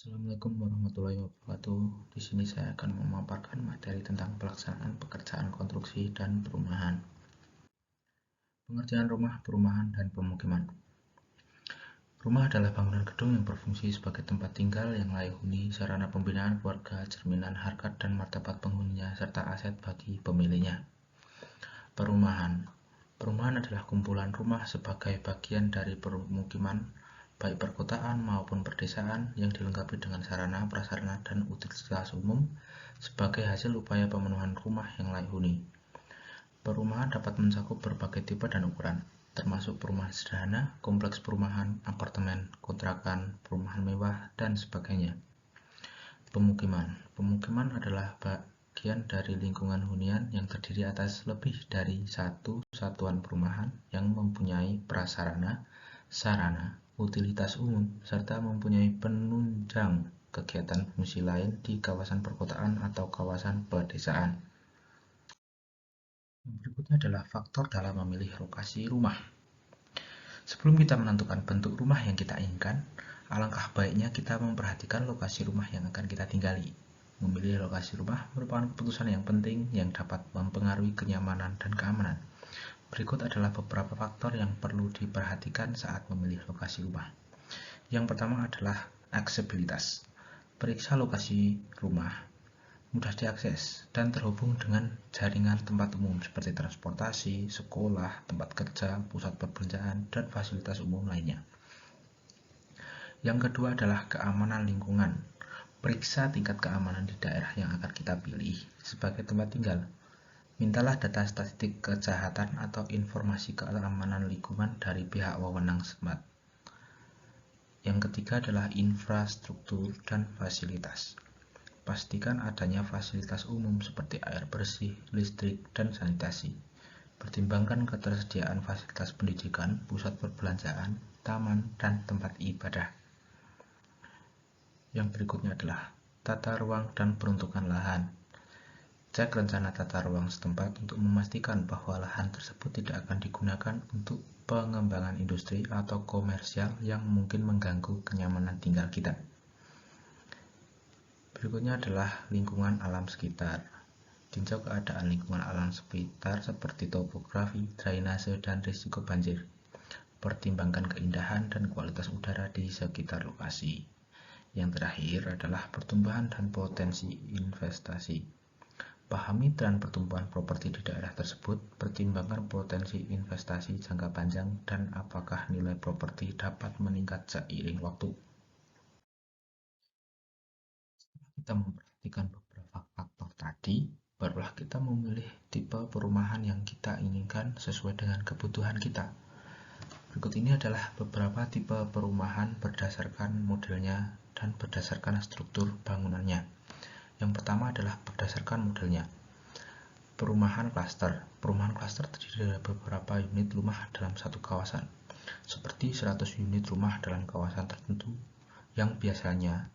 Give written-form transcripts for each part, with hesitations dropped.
Assalamualaikum warahmatullahi wabarakatuh. Di sini saya akan memaparkan materi tentang pelaksanaan pekerjaan konstruksi dan perumahan. Pengerjaan rumah, perumahan, dan pemukiman. Rumah adalah bangunan gedung yang berfungsi sebagai tempat tinggal yang layak huni, sarana pembinaan keluarga, cerminan harkat dan martabat penghuninya, serta aset bagi pemiliknya. Perumahan. Perumahan adalah kumpulan rumah sebagai bagian dari pemukiman, baik perkotaan maupun perdesaan, yang dilengkapi dengan sarana, prasarana, dan utilitas umum sebagai hasil upaya pemenuhan rumah yang layak huni. Perumahan dapat mencakup berbagai tipe dan ukuran, termasuk perumahan sederhana, kompleks perumahan, apartemen, kontrakan, perumahan mewah, dan sebagainya. Pemukiman. Pemukiman adalah bagian dari lingkungan hunian yang terdiri atas lebih dari satu satuan perumahan yang mempunyai prasarana, sarana, utilitas umum, serta mempunyai penunjang kegiatan fungsi lain di kawasan perkotaan atau kawasan pedesaan. Yang berikutnya adalah faktor dalam memilih lokasi rumah. Sebelum kita menentukan bentuk rumah yang kita inginkan, alangkah baiknya kita memperhatikan lokasi rumah yang akan kita tinggali. Memilih lokasi rumah merupakan keputusan yang penting yang dapat mempengaruhi kenyamanan dan keamanan. Berikut adalah beberapa faktor yang perlu diperhatikan saat memilih lokasi rumah. Yang pertama adalah aksesibilitas. Periksa lokasi rumah mudah diakses dan terhubung dengan jaringan tempat umum seperti transportasi, sekolah, tempat kerja, pusat perbelanjaan, dan fasilitas umum lainnya. Yang kedua adalah keamanan lingkungan. Periksa tingkat keamanan di daerah yang akan kita pilih sebagai tempat tinggal. Mintalah data statistik kejahatan atau informasi keamanan lingkungan dari pihak wewenang setempat. Yang ketiga adalah infrastruktur dan fasilitas. Pastikan adanya fasilitas umum seperti air bersih, listrik, dan sanitasi. Pertimbangkan ketersediaan fasilitas pendidikan, pusat perbelanjaan, taman, dan tempat ibadah. Yang berikutnya adalah tata ruang dan peruntukan lahan. Cek rencana tata ruang setempat untuk memastikan bahwa lahan tersebut tidak akan digunakan untuk pengembangan industri atau komersial yang mungkin mengganggu kenyamanan tinggal kita. Berikutnya adalah lingkungan alam sekitar. Tinjau keadaan lingkungan alam sekitar seperti topografi, drainase, dan risiko banjir. Pertimbangkan keindahan dan kualitas udara di sekitar lokasi. Yang terakhir adalah pertumbuhan dan potensi investasi. Pahami tren pertumbuhan properti di daerah tersebut, pertimbangkan potensi investasi jangka panjang, dan apakah nilai properti dapat meningkat seiring waktu. Kita memperhatikan beberapa faktor tadi, barulah kita memilih tipe perumahan yang kita inginkan sesuai dengan kebutuhan kita. Berikut ini adalah beberapa tipe perumahan berdasarkan modelnya dan berdasarkan struktur bangunannya. Yang pertama adalah berdasarkan modelnya. Perumahan klaster. Perumahan klaster terdiri dari beberapa unit rumah dalam satu kawasan, seperti 100 unit rumah dalam kawasan tertentu yang biasanya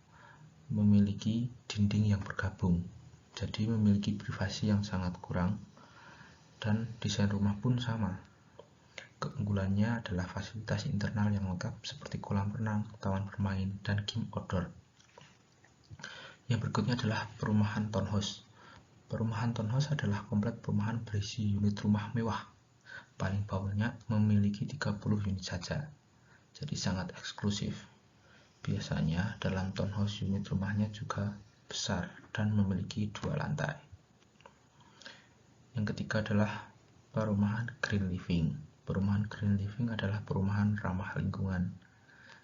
memiliki dinding yang bergabung, jadi memiliki privasi yang sangat kurang, dan desain rumah pun sama. Keunggulannya adalah fasilitas internal yang lengkap seperti kolam renang, taman bermain, dan game outdoor. Yang berikutnya adalah perumahan townhouse. Perumahan townhouse adalah komplek perumahan berisi unit rumah mewah. Paling banyak memiliki 30 unit saja, jadi sangat eksklusif. Biasanya dalam townhouse unit rumahnya juga besar dan memiliki 2 lantai. Yang ketiga adalah perumahan green living. Perumahan green living adalah perumahan ramah lingkungan.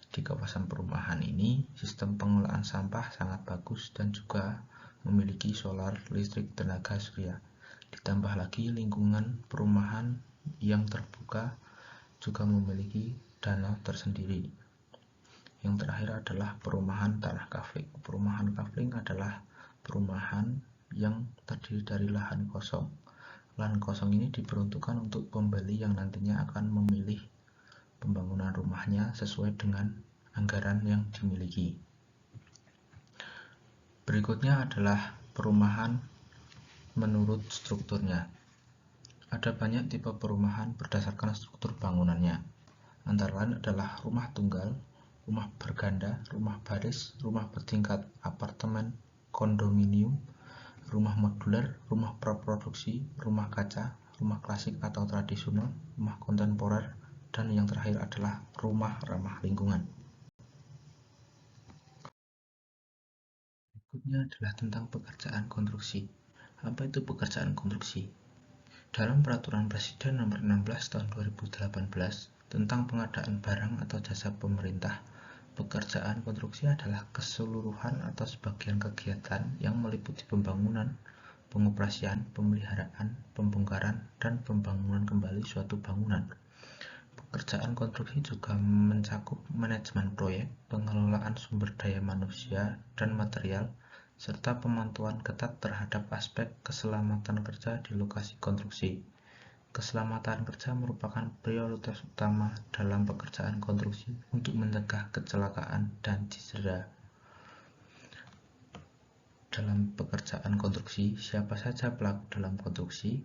Di kawasan perumahan ini, sistem pengelolaan sampah sangat bagus dan juga memiliki solar listrik tenaga surya. Ditambah lagi lingkungan perumahan yang terbuka juga memiliki danau tersendiri. Yang terakhir adalah perumahan tanah kafling. Perumahan kafling adalah perumahan yang terdiri dari lahan kosong. Lahan kosong ini diperuntukkan untuk pembeli yang nantinya akan memilih pembangunan rumahnya sesuai dengan anggaran yang dimiliki. Berikutnya adalah perumahan menurut strukturnya. Ada banyak tipe perumahan berdasarkan struktur bangunannya. Antara lain adalah rumah tunggal, rumah berganda, rumah baris, rumah bertingkat, apartemen, kondominium, rumah modular, rumah praproduksi, rumah kaca, rumah klasik atau tradisional, rumah kontemporer, dan yang terakhir adalah rumah ramah lingkungan. Berikutnya adalah tentang pekerjaan konstruksi. Apa itu pekerjaan konstruksi? Dalam Peraturan Presiden Nomor 16 Tahun 2018 tentang pengadaan barang atau jasa pemerintah, pekerjaan konstruksi adalah keseluruhan atau sebagian kegiatan yang meliputi pembangunan, pengoperasian, pemeliharaan, pembongkaran, dan pembangunan kembali suatu bangunan. Pekerjaan konstruksi juga mencakup manajemen proyek, pengelolaan sumber daya manusia dan material, serta pemantauan ketat terhadap aspek keselamatan kerja di lokasi konstruksi. Keselamatan kerja merupakan prioritas utama dalam pekerjaan konstruksi untuk mencegah kecelakaan dan cedera. Dalam pekerjaan konstruksi, siapa saja pelaku dalam konstruksi?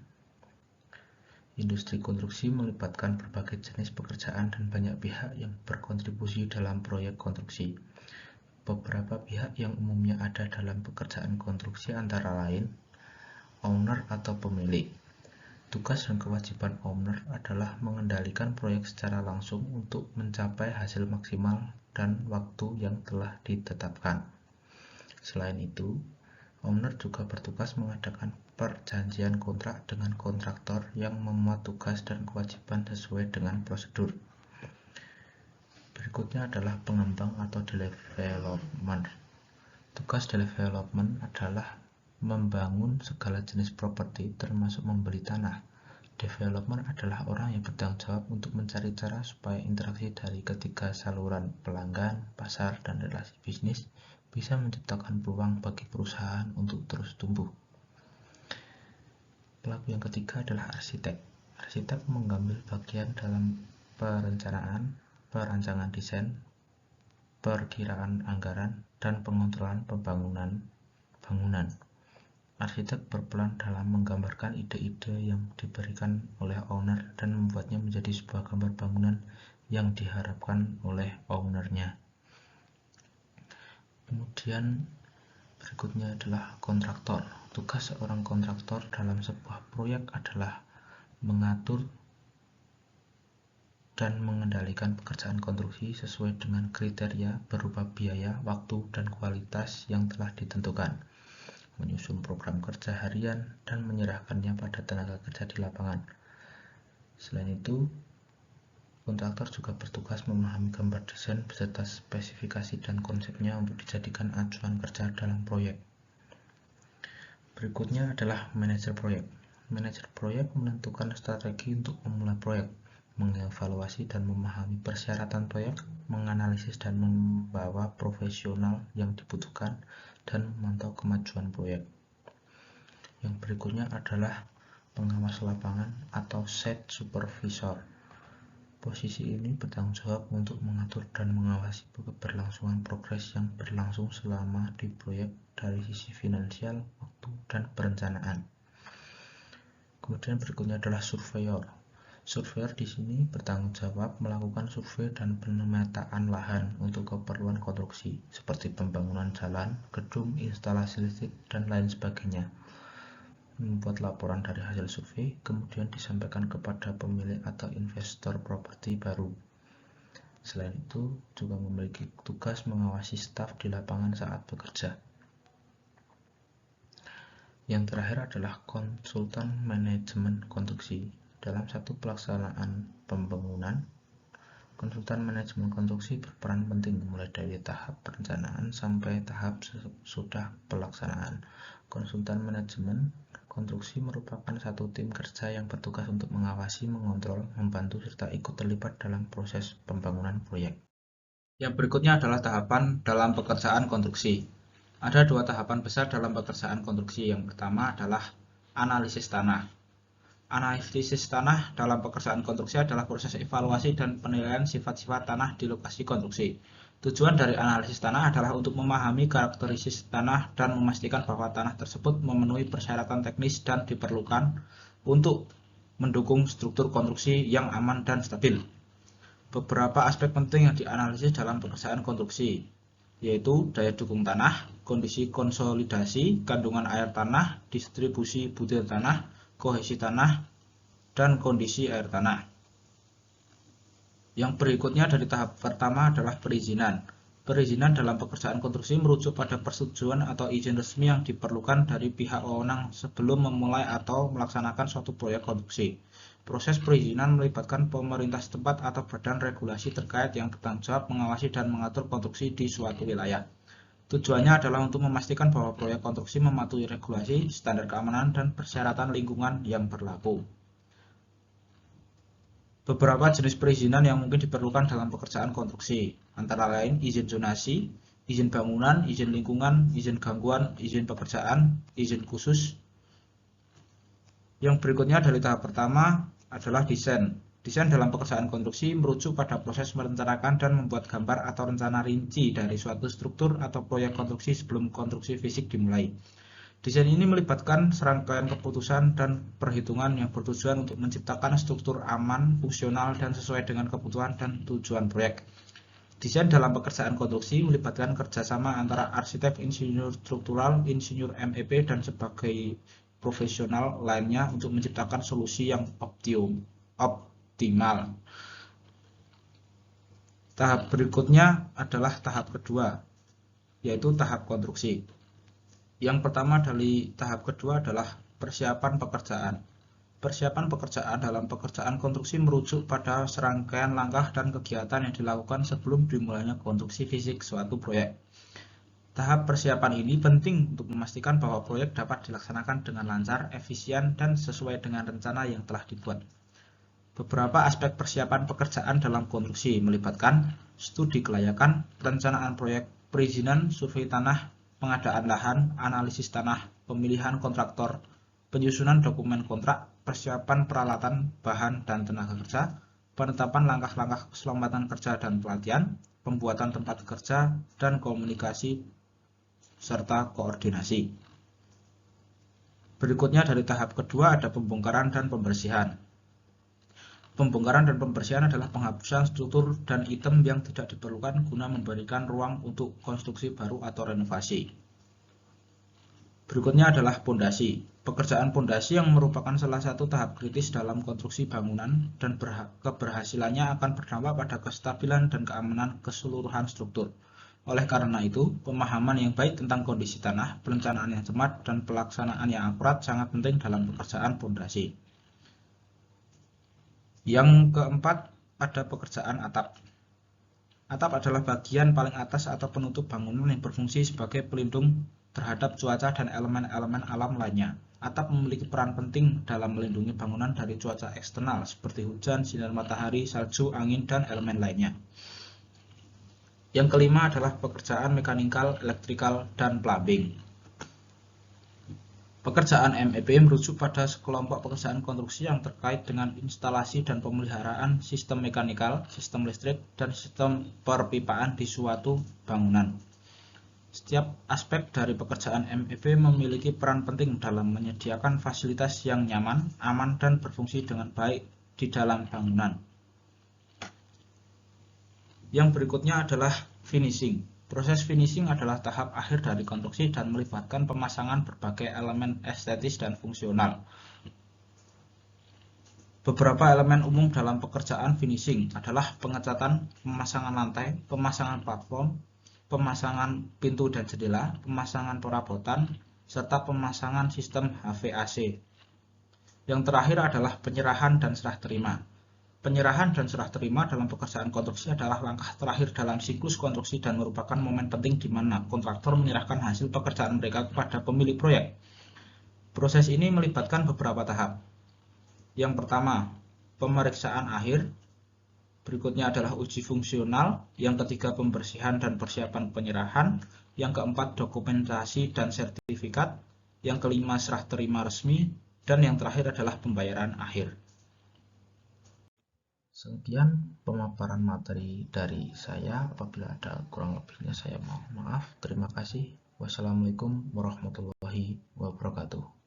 Industri konstruksi melibatkan berbagai jenis pekerjaan dan banyak pihak yang berkontribusi dalam proyek konstruksi. Beberapa pihak yang umumnya ada dalam pekerjaan konstruksi antara lain owner atau pemilik. Tugas dan kewajiban owner adalah mengendalikan proyek secara langsung untuk mencapai hasil maksimal dan waktu yang telah ditetapkan. Selain itu, owner juga bertugas mengadakan perjanjian kontrak dengan kontraktor yang memuat tugas dan kewajiban sesuai dengan prosedur. Berikutnya adalah pengembang atau development. Tugas development adalah membangun segala jenis properti termasuk membeli tanah. Development adalah orang yang bertanggung jawab untuk mencari cara supaya interaksi dari ketiga saluran pelanggan, pasar, dan relasi bisnis bisa menciptakan peluang bagi perusahaan untuk terus tumbuh. Pelaku yang ketiga adalah arsitek. Arsitek mengambil bagian dalam perencanaan, perancangan desain, perkiraan anggaran, dan pengontrolan bangunan. Arsitek berperan dalam menggambarkan ide-ide yang diberikan oleh owner dan membuatnya menjadi sebuah gambar bangunan yang diharapkan oleh ownernya. Kemudian berikutnya adalah kontraktor. Tugas seorang kontraktor dalam sebuah proyek adalah mengatur dan mengendalikan pekerjaan konstruksi sesuai dengan kriteria berupa biaya, waktu, dan kualitas yang telah ditentukan, menyusun program kerja harian, dan menyerahkannya pada tenaga kerja di lapangan. Selain itu, kontraktor juga bertugas memahami gambar desain beserta spesifikasi dan konsepnya untuk dijadikan acuan kerja dalam proyek. Berikutnya adalah manajer proyek. Manajer proyek menentukan strategi untuk memulai proyek, mengevaluasi dan memahami persyaratan proyek, menganalisis dan membawa profesional yang dibutuhkan, dan memantau kemajuan proyek. Yang berikutnya adalah pengawas lapangan atau site supervisor. Posisi ini bertanggung jawab untuk mengatur dan mengawasi keberlangsungan progres yang berlangsung selama di proyek dari sisi finansial, waktu, dan perencanaan. Kemudian berikutnya adalah surveyor. Surveyor di sini bertanggung jawab melakukan survei dan pemetaan lahan untuk keperluan konstruksi, seperti pembangunan jalan, gedung, instalasi listrik, dan lain sebagainya. Membuat laporan dari hasil survei, kemudian disampaikan kepada pemilik atau investor properti baru. Selain itu, juga memiliki tugas mengawasi staf di lapangan saat bekerja. Yang terakhir adalah konsultan manajemen konstruksi. Dalam satu pelaksanaan pembangunan, konsultan manajemen konstruksi berperan penting mulai dari tahap perencanaan sampai tahap sudah pelaksanaan. Konsultan manajemen konstruksi merupakan satu tim kerja yang bertugas untuk mengawasi, mengontrol, membantu, serta ikut terlibat dalam proses pembangunan proyek. Yang berikutnya adalah tahapan dalam pekerjaan konstruksi. Ada dua tahapan besar dalam pekerjaan konstruksi. Yang pertama adalah analisis tanah. Analisis tanah dalam pekerjaan konstruksi adalah proses evaluasi dan penilaian sifat-sifat tanah di lokasi konstruksi. Tujuan dari analisis tanah adalah untuk memahami karakteristik tanah dan memastikan bahwa tanah tersebut memenuhi persyaratan teknis dan diperlukan untuk mendukung struktur konstruksi yang aman dan stabil. beberapa aspek penting yang dianalisis dalam pekerjaan konstruksi, yaitu daya dukung tanah, kondisi konsolidasi, kandungan air tanah, distribusi butir tanah, kohesi tanah, dan kondisi air tanah. Yang berikutnya dari tahap pertama adalah perizinan. Perizinan dalam pekerjaan konstruksi merujuk pada persetujuan atau izin resmi yang diperlukan dari pihak wewenang sebelum memulai atau melaksanakan suatu proyek konstruksi. Proses perizinan melibatkan pemerintah setempat atau badan regulasi terkait yang bertanggung jawab mengawasi dan mengatur konstruksi di suatu wilayah. Tujuannya adalah untuk memastikan bahwa proyek konstruksi mematuhi regulasi, standar keamanan, dan persyaratan lingkungan yang berlaku. Beberapa jenis perizinan yang mungkin diperlukan dalam pekerjaan konstruksi, antara lain izin zonasi, izin bangunan, izin lingkungan, izin gangguan, izin pekerjaan, izin khusus. Yang berikutnya dari tahap pertama adalah desain. Desain dalam pekerjaan konstruksi merujuk pada proses merencanakan dan membuat gambar atau rencana rinci dari suatu struktur atau proyek konstruksi sebelum konstruksi fisik dimulai. Desain ini melibatkan serangkaian keputusan dan perhitungan yang bertujuan untuk menciptakan struktur aman, fungsional, dan sesuai dengan kebutuhan dan tujuan proyek. Desain dalam pekerjaan konstruksi melibatkan kerjasama antara arsitek, insinyur struktural, insinyur MEP, dan sebagai profesional lainnya untuk menciptakan solusi yang optimal. Tahap berikutnya adalah tahap kedua, yaitu tahap konstruksi. Yang pertama dari tahap kedua adalah persiapan pekerjaan. Persiapan pekerjaan dalam pekerjaan konstruksi merujuk pada serangkaian langkah dan kegiatan yang dilakukan sebelum dimulainya konstruksi fisik suatu proyek. Tahap persiapan ini penting untuk memastikan bahwa proyek dapat dilaksanakan dengan lancar, efisien, dan sesuai dengan rencana yang telah dibuat. Beberapa aspek persiapan pekerjaan dalam konstruksi melibatkan studi kelayakan, perencanaan proyek, perizinan, survei tanah, pengadaan lahan, analisis tanah, pemilihan kontraktor, penyusunan dokumen kontrak, persiapan peralatan, bahan, dan tenaga kerja, penetapan langkah-langkah keselamatan kerja dan pelatihan, pembuatan tempat kerja, dan komunikasi, serta koordinasi. Berikutnya dari tahap kedua ada pembongkaran dan pembersihan. Pembongkaran dan pembersihan adalah penghapusan struktur dan item yang tidak diperlukan guna memberikan ruang untuk konstruksi baru atau renovasi. Berikutnya adalah pondasi. Pekerjaan pondasi yang merupakan salah satu tahap kritis dalam konstruksi bangunan dan keberhasilannya akan berdampak pada kestabilan dan keamanan keseluruhan struktur. Oleh karena itu, pemahaman yang baik tentang kondisi tanah, perencanaan yang cermat, dan pelaksanaan yang akurat sangat penting dalam pekerjaan pondasi. Yang keempat, ada pekerjaan atap. Atap adalah bagian paling atas atau penutup bangunan yang berfungsi sebagai pelindung terhadap cuaca dan elemen-elemen alam lainnya. Atap memiliki peran penting dalam melindungi bangunan dari cuaca eksternal seperti hujan, sinar matahari, salju, angin, dan elemen lainnya. Yang kelima adalah pekerjaan mekanikal, elektrikal, dan plumbing. Pekerjaan MEP merujuk pada sekelompok pekerjaan konstruksi yang terkait dengan instalasi dan pemeliharaan sistem mekanikal, sistem listrik, dan sistem perpipaan di suatu bangunan. Setiap aspek dari pekerjaan MEP memiliki peran penting dalam menyediakan fasilitas yang nyaman, aman, dan berfungsi dengan baik di dalam bangunan. Yang berikutnya adalah finishing. Proses finishing adalah tahap akhir dari konstruksi dan melibatkan pemasangan berbagai elemen estetis dan fungsional. Beberapa elemen umum dalam pekerjaan finishing adalah pengecatan, pemasangan lantai, pemasangan platform, pemasangan pintu dan jendela, pemasangan perabotan, serta pemasangan sistem HVAC. Yang terakhir adalah penyerahan dan serah terima. Penyerahan dan serah terima dalam pekerjaan konstruksi adalah langkah terakhir dalam siklus konstruksi dan merupakan momen penting di mana kontraktor menyerahkan hasil pekerjaan mereka kepada pemilik proyek. Proses ini melibatkan beberapa tahap. Yang pertama, pemeriksaan akhir. Berikutnya adalah uji fungsional. Yang ketiga, pembersihan dan persiapan penyerahan. Yang keempat, dokumentasi dan sertifikat. Yang kelima, serah terima resmi. Dan yang terakhir adalah pembayaran akhir. Sekian pemaparan materi dari saya. Apabila ada kurang lebihnya saya mohon maaf. Terima kasih. Wassalamualaikum warahmatullahi wabarakatuh.